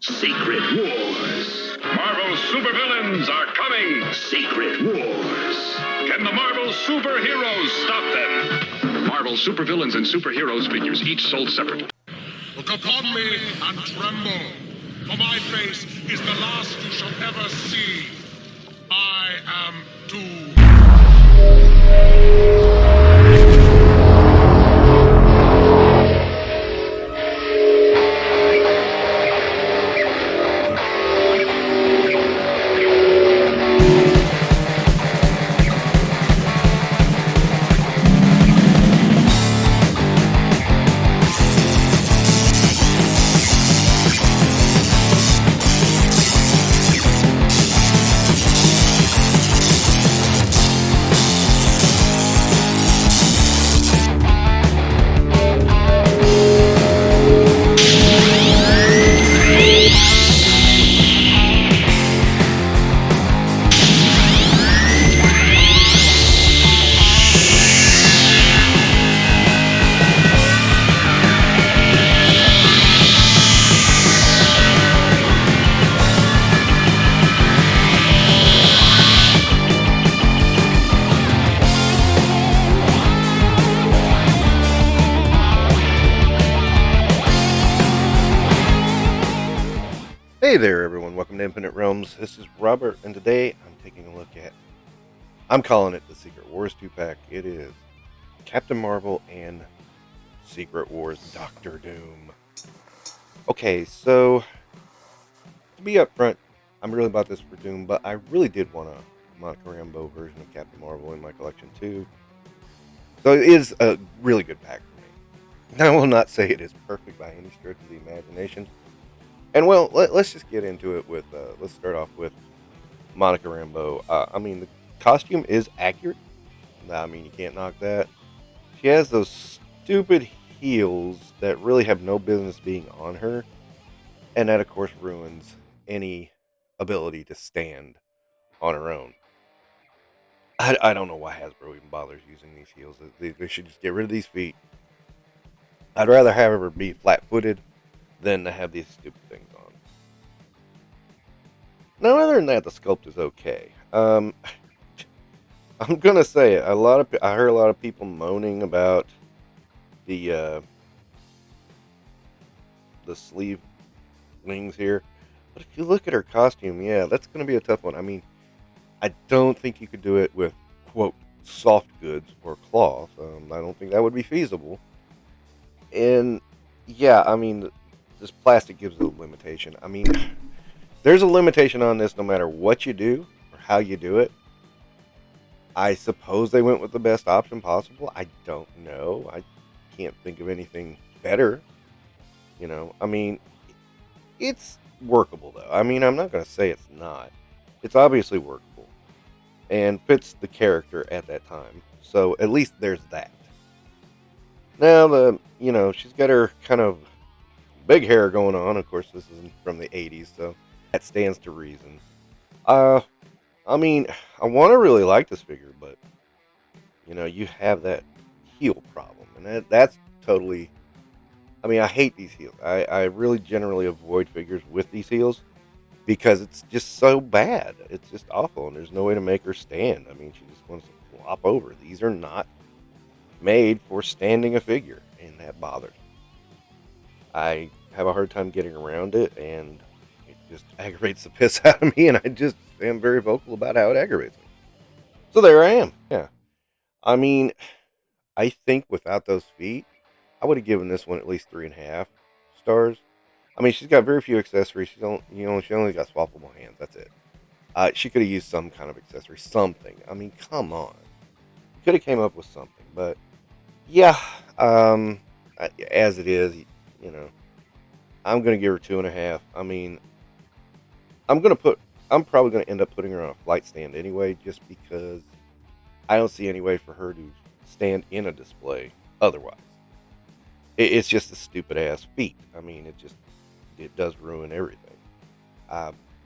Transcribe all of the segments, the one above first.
Secret Wars. Marvel supervillains are coming. Secret Wars. Can the Marvel superheroes stop them? Marvel supervillains and superheroes figures each sold separately. Look upon me and tremble, for my face is the last you shall ever see. I am Doom. Hey there everyone, welcome to Infinite Realms. This is Robert, and today I'm taking a look at, I'm calling it the Secret Wars 2-pack. It is Captain Marvel and Secret Wars Doctor Doom. Okay, so, to be upfront, I'm really about this for Doom, but I really did want a Monica Rambeau version of Captain Marvel in my collection too. So it is a really good pack for me. I will not say it is perfect by any stretch of the imagination. And well, let's just get into it with, let's start off with Monica Rambeau. I mean, the costume is accurate. I mean, you can't knock that. She has those stupid heels that really have no business being on her. And that, of course, ruins any ability to stand on her own. I don't know why Hasbro even bothers using these heels. They should just get rid of these feet. I'd rather have her be flat-footed than to have these stupid things on. Now, other than that, the sculpt is okay. I'm gonna say it. I heard a lot of people moaning about the sleeve wings here, but if you look at her costume, yeah, that's gonna be a tough one. I mean, I don't think you could do it with quote soft goods or cloth. I don't think that would be feasible. And yeah, I mean, this plastic gives it a limitation. I mean, there's a limitation on this no matter what you do or how you do it. I suppose they went with the best option possible. I don't know. I can't think of anything better. You know, I mean, it's workable though. I mean, I'm not going to say it's not. It's obviously workable and fits the character at that time. So at least there's that. Now, she's got her kind of big hair going on. Of course, this is from the 80s, so that stands to reason. I mean, I want to really like this figure, but, you have that heel problem. And that's totally, I mean, I hate these heels. I really generally avoid figures with these heels because it's just so bad. It's just awful, and there's no way to make her stand. I mean, she just wants to flop over. These are not made for standing a figure, and that bothers me. I have a hard time getting around it, and it just aggravates the piss out of me, and I just am very vocal about how it aggravates me. So there I am. Yeah. I mean, I think without those feet, I would have given this one at least 3.5 stars. I mean, she's got very few accessories. She only got swappable hands. That's it. She could have used some kind of accessory, something. I mean, come on. Could have came up with something, but yeah. As it is, I'm going to give her 2.5. I mean, I'm probably going to end up putting her on a flight stand anyway, just because I don't see any way for her to stand in a display otherwise. It's just a stupid ass feat. I mean, it does ruin everything.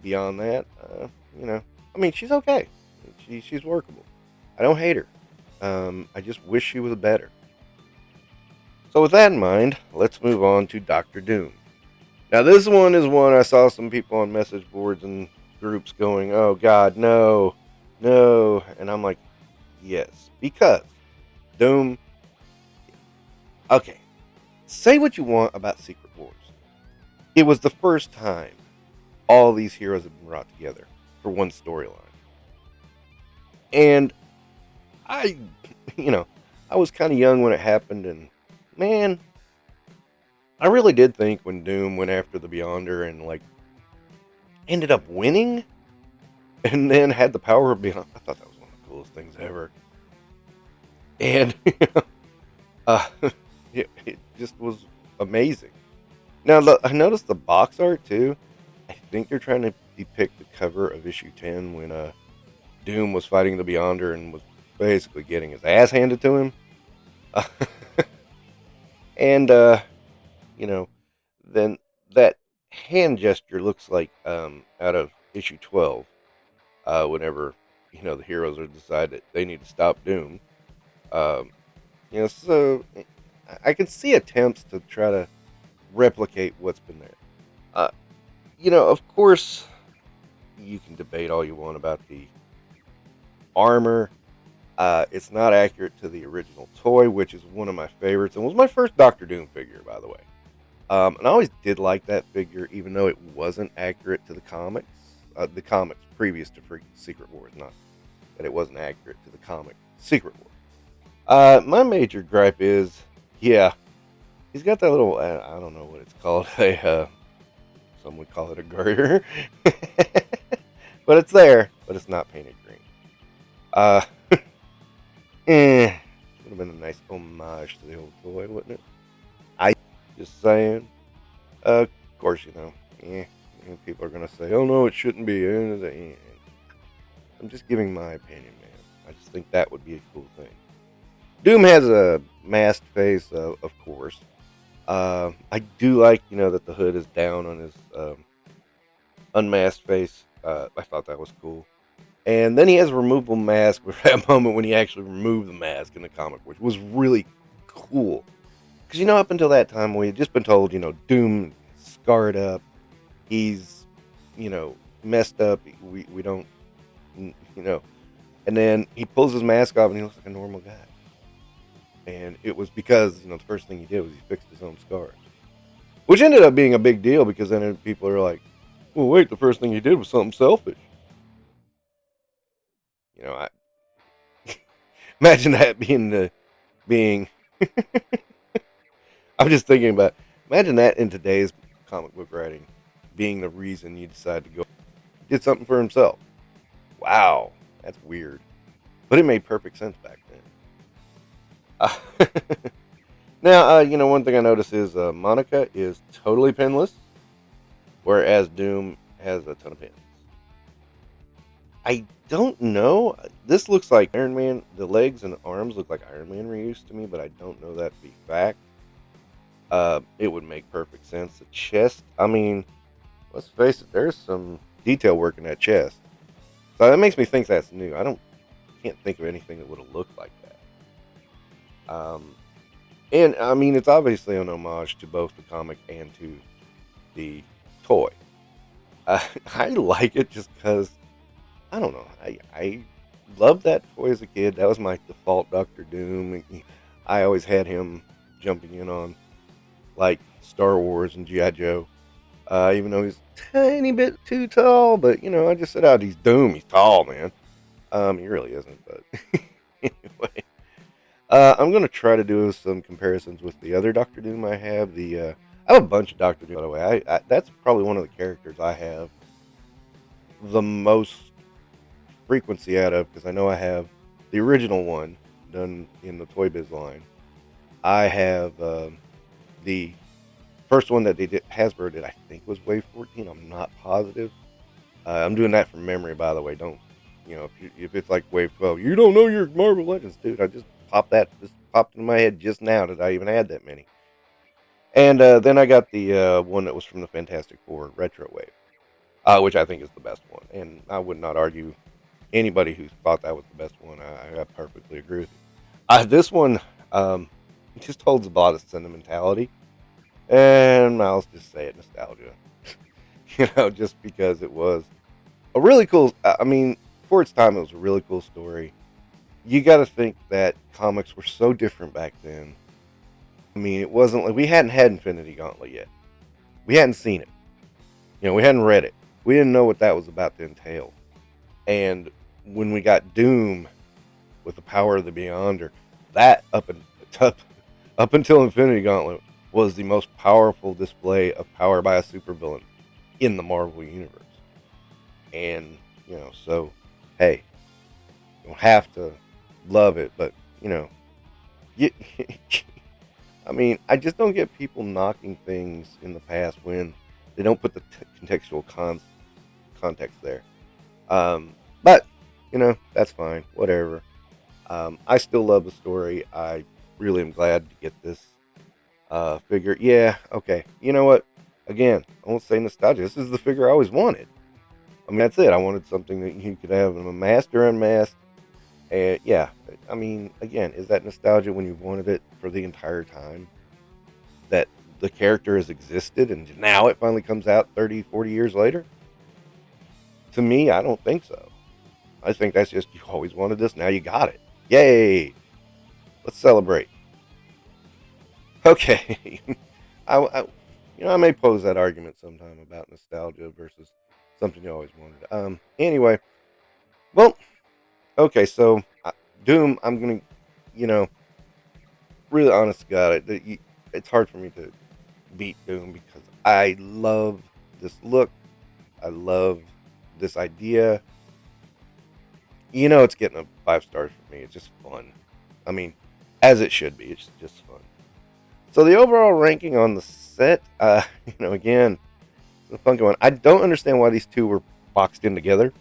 Beyond that, I mean, she's okay. She's workable. I don't hate her. I just wish she was better. So with that in mind, let's move on to Doctor Doom. Now, this one is one I saw some people on message boards and groups going, oh, God, no, no. And I'm like, yes, because Doom. Okay, say what you want about Secret Wars. It was the first time all these heroes have been brought together for one storyline. And I, you know, I was kind of young when it happened, and man, I really did think when Doom went after the Beyonder and like ended up winning, and then had the power of Beyond. I thought that was one of the coolest things ever. And uh, it just was amazing. Now I noticed the box art too. I think they're trying to depict the cover of issue 10 when Doom was fighting the Beyonder and was basically getting his ass handed to him. And you know, then that hand gesture looks like out of issue 12. Whenever the heroes are decide that they need to stop Doom. Um, so I can see attempts to try to replicate what's been there. Uh, of course, you can debate all you want about the armor. It's not accurate to the original toy, which is one of my favorites and was my first Doctor Doom figure, by the way. And I always did like that figure, even though it wasn't accurate to the comics. The comics previous to Secret Wars, not that it wasn't accurate to the comic Secret Wars. My major gripe is, yeah, he's got that little, I don't know what it's called, some would call it a garter, but it's there, but it's not painted green. Would have been a nice homage to the old toy, wouldn't it? I just saying. Of course, people are gonna say, "Oh no, it shouldn't be." I'm just giving my opinion, man. I just think that would be a cool thing. Doom has a masked face, of course. I do like, that the hood is down on his unmasked face. I thought that was cool. And then he has a removable mask with that moment when he actually removed the mask in the comic, which was really cool. Because, up until that time, we had just been told, Doom scarred up. He's, messed up. We don't, And then he pulls his mask off and he looks like a normal guy. And it was because, the first thing he did was he fixed his own scars. Which ended up being a big deal because then people are like, well, wait, the first thing he did was something selfish. I imagine that being I'm just thinking about, imagine that in today's comic book writing being the reason you decide to go did something for himself. Wow, that's weird. But it made perfect sense back then. Now, one thing I noticed is Monica is totally pinless, whereas Doom has a ton of pins. I don't know. This looks like Iron Man. The legs and arms look like Iron Man reused to me, but I don't know that to be fact. It would make perfect sense. The chest, I mean, let's face it, there's some detail work in that chest. So that makes me think that's new. Can't think of anything that would have looked like that. And I mean, it's obviously an homage to both the comic and to the toy. I like it just because, I don't know, I loved that toy as a kid. That was my default Doctor Doom. I always had him jumping in on like Star Wars and G.I. Joe. Even though he's a tiny bit too tall, but I just said, he's Doom. He's tall, man. He really isn't, but anyway. I'm gonna try to do some comparisons with the other Doctor Doom I have. I have a bunch of Doctor Doom, by the way. That's probably one of the characters I have the most frequency out of, because I know I have the original one done in the Toy Biz line. I have the first one that they did, Hasbro did, I think was Wave 14. I'm not positive. I'm doing that from memory, by the way. Don't, if it's like Wave 12, you don't know your Marvel Legends, dude. I just popped in my head just now that I even had that many. And then I got the one that was from the Fantastic Four Retro Wave, which I think is the best one. And I would not argue anybody who thought that was the best one. I perfectly agree with you. This one just holds a lot of sentimentality. And I'll just say it, nostalgia. Just because it was a really cool, I mean, for its time, it was a really cool story. You got to think that comics were so different back then. I mean, it wasn't like we hadn't had Infinity Gauntlet yet. We hadn't seen it. We hadn't read it. We didn't know what that was about to entail. And when we got Doom with the power of the Beyonder, that up until Infinity Gauntlet was the most powerful display of power by a supervillain in the Marvel Universe. And, so, hey, you don't have to love it, but, you, I mean, I just don't get people knocking things in the past when they don't put the contextual context there. But, that's fine, whatever. I still love the story. I really am glad to get this figure. Yeah, okay. You know what? Again, I won't say nostalgia. This is the figure I always wanted. I mean, that's it. I wanted something that you could have masked or unmasked. And yeah, I mean, again, is that nostalgia when you've wanted it for the entire time? That the character has existed and now it finally comes out 30, 40 years later? To me, I don't think so. I think that's just, you always wanted this, now you got it. Yay! Let's celebrate. Okay. I may pose that argument sometime about nostalgia versus something you always wanted. Anyway, well, okay, so Doom, I'm gonna, really honest to God, it's hard for me to beat Doom because I love this look. I love this idea. It's getting a 5 stars for me. It's just fun. I mean, as it should be. It's just fun. So the overall ranking on the set, again, it's a funky one. I don't understand why these two were boxed in together.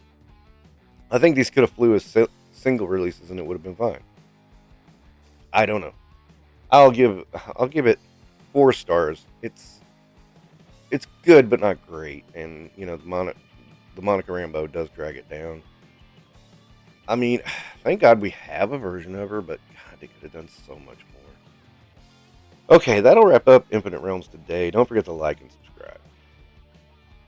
I think these could have flew as single releases and it would have been fine. I don't know. I'll give it 4 stars. It's good but not great, and the Monica Rambeau does drag it down. I mean, thank God we have a version of her, but God, they could have done so much more. Okay, that'll wrap up Infinite Realms today. Don't forget to like and subscribe.